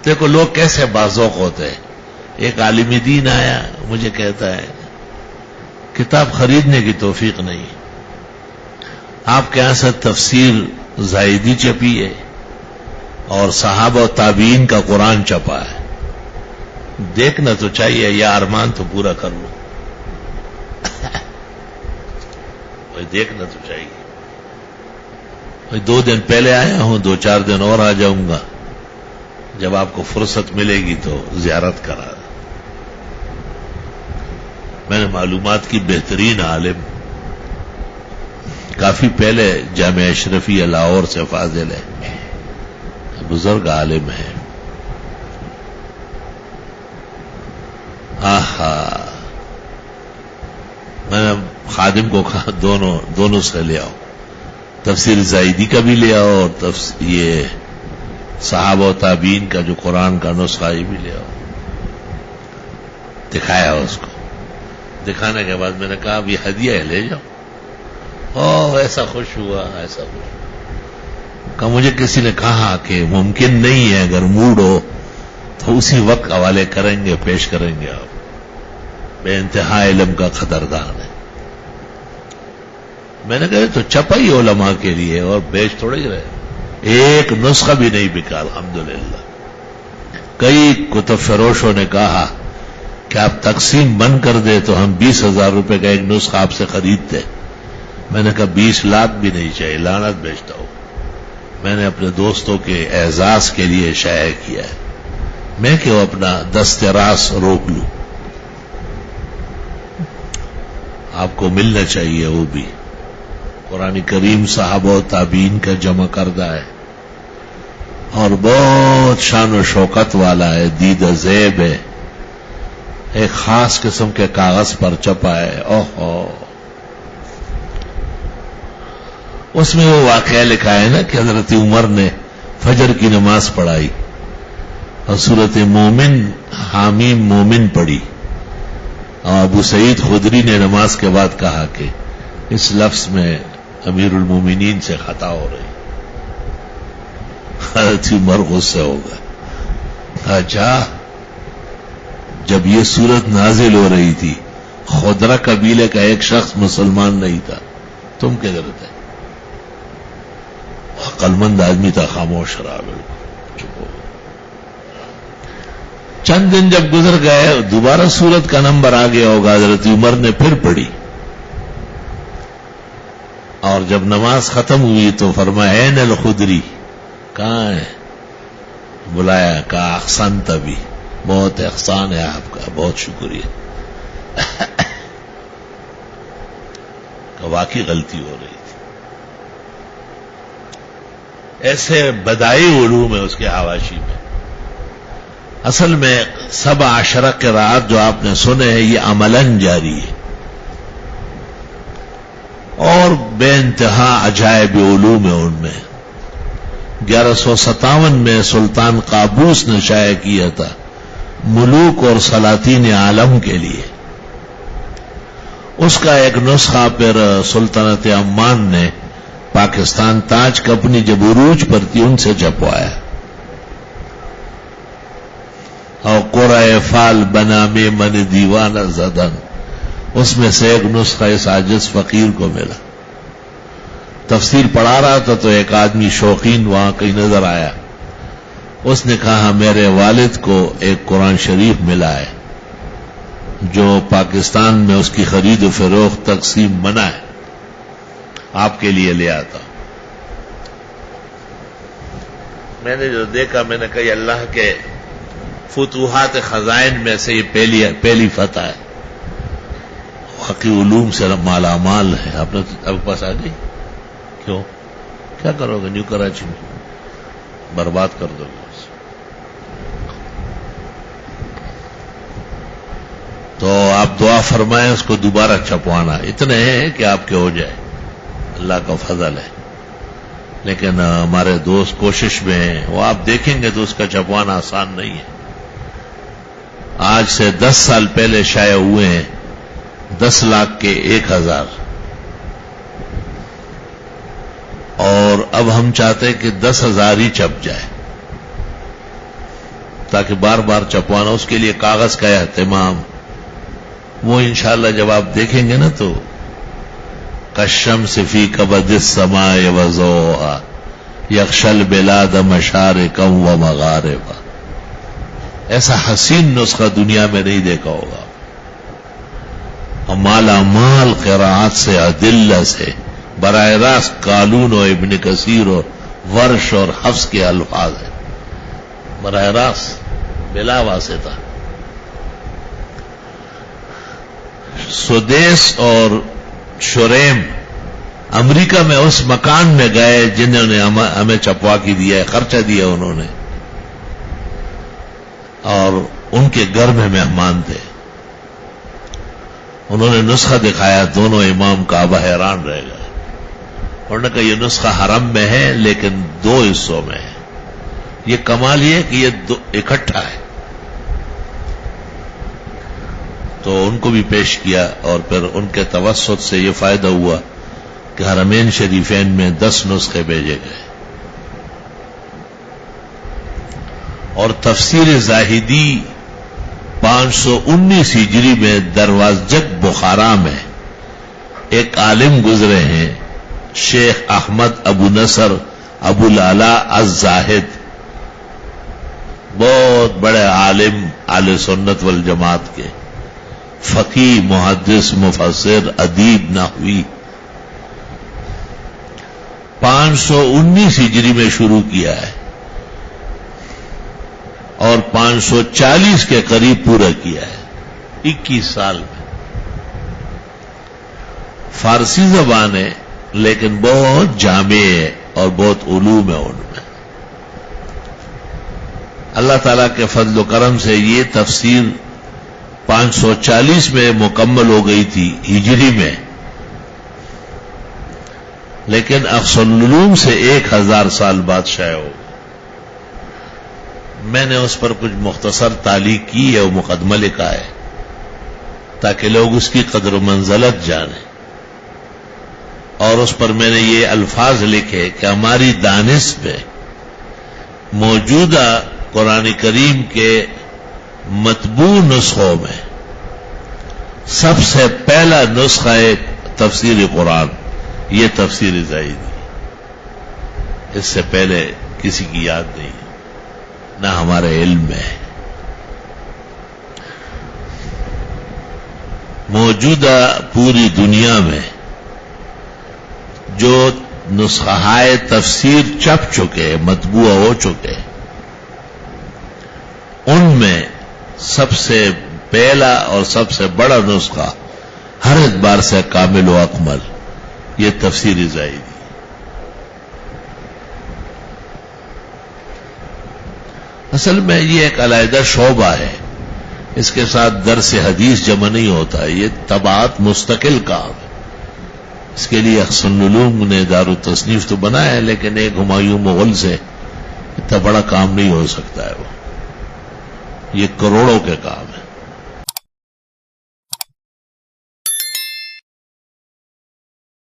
دیکھو لوگ کیسے بازوق ہوتے ہیں. ایک عالم دین آیا مجھے کہتا ہے کتاب خریدنے کی توفیق نہیں، آپ کے یہاں سے تفسیر زائدی چھپی ہے اور صحابہ و تابعین کا قرآن چھپا ہے، دیکھنا تو چاہیے، یا ارمان تو پورا کر لو. دیکھنا تو چاہیے. 2 دن پہلے آیا ہوں، 2-4 دن اور آ جاؤں گا، جب آپ کو فرصت ملے گی تو زیارت کرا. میں نے معلومات کی بہترین عالم، کافی پہلے جامعہ اشرفیہ لاہور سے فاضل ہے، بزرگ عالم ہے. میں نے خادم کو کہا دونوں سے لے آؤ، تفسیر زائدی کا بھی لے آؤ اور یہ صحابہ و تابعین کا جو قرآن کا نسخہ یہ بھی لے آؤ. دکھایا اس کو، دکھانے کے بعد میں نے کہا اب یہ ہدیہ ہے لے جاؤ. ایسا خوش ہوا، ایسا خوش ہوا کہ مجھے کسی نے کہا کہ ممکن نہیں ہے اگر موڈ ہو تو اسی وقت حوالے کریں گے، پیش کریں گے. آپ بے انتہا علم کا قدردان ہے. میں نے کہا تو چھپا ہی علماء کے لیے اور بیچ تھوڑے ہی رہے، ایک نسخہ بھی نہیں بکا الحمدللہ. کئی کتب فروشوں نے کہا کہ آپ تقسیم بند کر دے تو ہم 20,000 روپے کا ایک نسخہ آپ سے خریدتے. میں نے کہا 20 لاکھ بھی نہیں چاہیے، لعنت بیچتا ہوں. میں نے اپنے دوستوں کے اعزاز کے لیے شائع کیا ہے، میں کیوں اپنا دست راست روک لوں. آپ کو ملنا چاہیے. وہ بھی قرآن کریم صحابہ و تابعین کا جمع کردہ ہے اور بہت شان و شوکت والا ہے، دید زیب ہے، ایک خاص قسم کے کاغذ پر چھپا ہے. اس میں وہ واقعہ لکھا ہے نا کہ حضرت عمر نے فجر کی نماز پڑھائی اور سورت مومن حامیم مومن پڑھی، اور ابو سعید خدری نے نماز کے بعد کہا کہ اس لفظ میں امیر المومنین سے خطا ہو رہی. حضرت عمر غصے ہو گئے. اچھا، جب یہ صورت نازل ہو رہی تھی خدرہ قبیلے کا ایک شخص مسلمان نہیں تھا، تم کدھر تھے؟ عقلمند آدمی تھا، خاموش رہا، چپ ہو. چند دن جب گزر گئے دوبارہ سورت کا نمبر آ گیا ہوگا، حضرت عمر نے پھر پڑھی اور جب نماز ختم ہوئی تو فرمایا این الخدری، کہاں ہے؟ بلایا، کہا احسنت بھی، بہت احسان ہے آپ کا، بہت شکریہ. کہ واقعی غلطی ہو رہی تھی. ایسے بدائی علوم ہے اس کے حواشی میں. اصل میں 17 قرات جو آپ نے سنے ہیں یہ عملاً جاری ہے اور بے انتہا عجائب علوم ہے ان میں. 1157 میں سلطان قابوس نے شائع کیا تھا ملوک اور سلاطین عالم کے لیے. اس کا ایک نسخہ پھر سلطنت عمان نے پاکستان تاج کمپنی جب عروج پر تھی ان سے چھپوایا، اور قرائے فال بنا میں من دیوانہ زدن، اس میں سے ایک نسخہ اس عاجز فقیر کو ملا. تفسیر پڑھا رہا تھا تو ایک آدمی شوقین وہاں کہیں نظر آیا. اس نے کہا میرے والد کو ایک قرآن شریف ملا ہے جو پاکستان میں اس کی خرید و فروخت تقسیم منع ہے، آپ کے لیے لے آتا. میں نے جو دیکھا میں نے کہا یہ اللہ کے فتوحات خزائن میں سے یہ پہلی فتح ہے، واقعی علوم سے مالا مال ہے. آپ نے اب پاس آ گئی، کیوں کیا کرو گے؟ نیو کراچی میں برباد کر دو گے. تو آپ دعا فرمائیں اس کو دوبارہ چھپوانا. اتنے ہیں کہ آپ کے ہو جائے، اللہ کا فضل ہے. لیکن ہمارے دوست کوشش میں ہیں، وہ آپ دیکھیں گے تو اس کا چھپوانا آسان نہیں ہے. آج سے 10 سال پہلے شائع ہوئے ہیں 10 لاکھ کے 1,000، اور اب ہم چاہتے ہیں کہ 10,000 ہی چھپ جائے. تاکہ بار بار چھپوانا، اس کے لیے کاغذ کا اہتمام، وہ انشاءاللہ جب آپ دیکھیں گے نا تو کالشمس فی کبد السماء وضوءها یغشی البلاد مشارقا ومغاربا، ایسا حسین نسخہ دنیا میں نہیں دیکھا ہوگا، اور مالا مال قراءات سے، ادلہ سے، براہ راست قالون و ابن کثیر اور ورش اور حفص کے الفاظ ہیں، براہ راست بلا واسطہ۔ سدیس اور شریم امریکہ میں اس مکان میں گئے جنہوں نے ہمیں چھپوا کے دیا ہے، خرچہ دیا انہوں نے، اور ان کے گھر میں مہمان تھے، انہوں نے نسخہ دکھایا، دونوں امام کعبہ حیران رہ گئے، انہوں نے کہا یہ نسخہ حرم میں ہے لیکن دو حصوں میں ہے، یہ کمال یہ کہ یہ اکٹھا ہے، تو ان کو بھی پیش کیا، اور پھر ان کے توسط سے یہ فائدہ ہوا کہ حرمین شریفین میں 10 نسخے بھیجے گئے، اور تفسیر زاہدی 519 ہجری میں دروازجک بخارا میں ایک عالم گزرے ہیں، شیخ احمد ابو نصر ابو لالا الزاہد، بہت بڑے عالم اہل سنت والجماعت کے، فقیہ، محدث، مفسر، ادیب، نحوی، 519 ہجری میں شروع کیا ہے اور 540 کے قریب پورا کیا ہے، 21 سال میں۔ فارسی زبان ہے لیکن بہت جامع ہے اور بہت علوم ہے ان میں۔ اللہ تعالیٰ کے فضل و کرم سے یہ تفسیر 540 میں مکمل ہو گئی تھی ہجری میں، لیکن احسن العلوم سے 1000 سال بعد شائع ہو۔ میں نے اس پر کچھ مختصر تعلیق کی ہے، وہ مقدمہ لکھا ہے تاکہ لوگ اس کی قدر و منزلت جانیں، اور اس پر میں نے یہ الفاظ لکھے کہ ہماری دانش میں موجودہ قرآن کریم کے مطبوع نسخوں میں سب سے پہلا نسخہ ہے تفسیر قرآن، یہ تفسیر زاہدی، اس سے پہلے کسی کی یاد نہیں، نہ ہمارے علم میں۔ موجودہ پوری دنیا میں جو نسخہ تفسیر چھپ چکے، مطبوع ہو چکے، ان میں سب سے پہلا اور سب سے بڑا نسخہ ہر اعتبار سے کامل و اکمل یہ تفسیر زاہدی۔ اصل میں یہ ایک علیحدہ شعبہ ہے، اس کے ساتھ درس حدیث جمع نہیں ہوتا، یہ طبعات مستقل کام ہے، اس کے لیے احسن العلوم نے دار التصنیف تو بنایا ہے، لیکن ایک ہمایوں مغل سے اتنا بڑا کام نہیں ہو سکتا ہے، وہ یہ کروڑوں کے کام ہے۔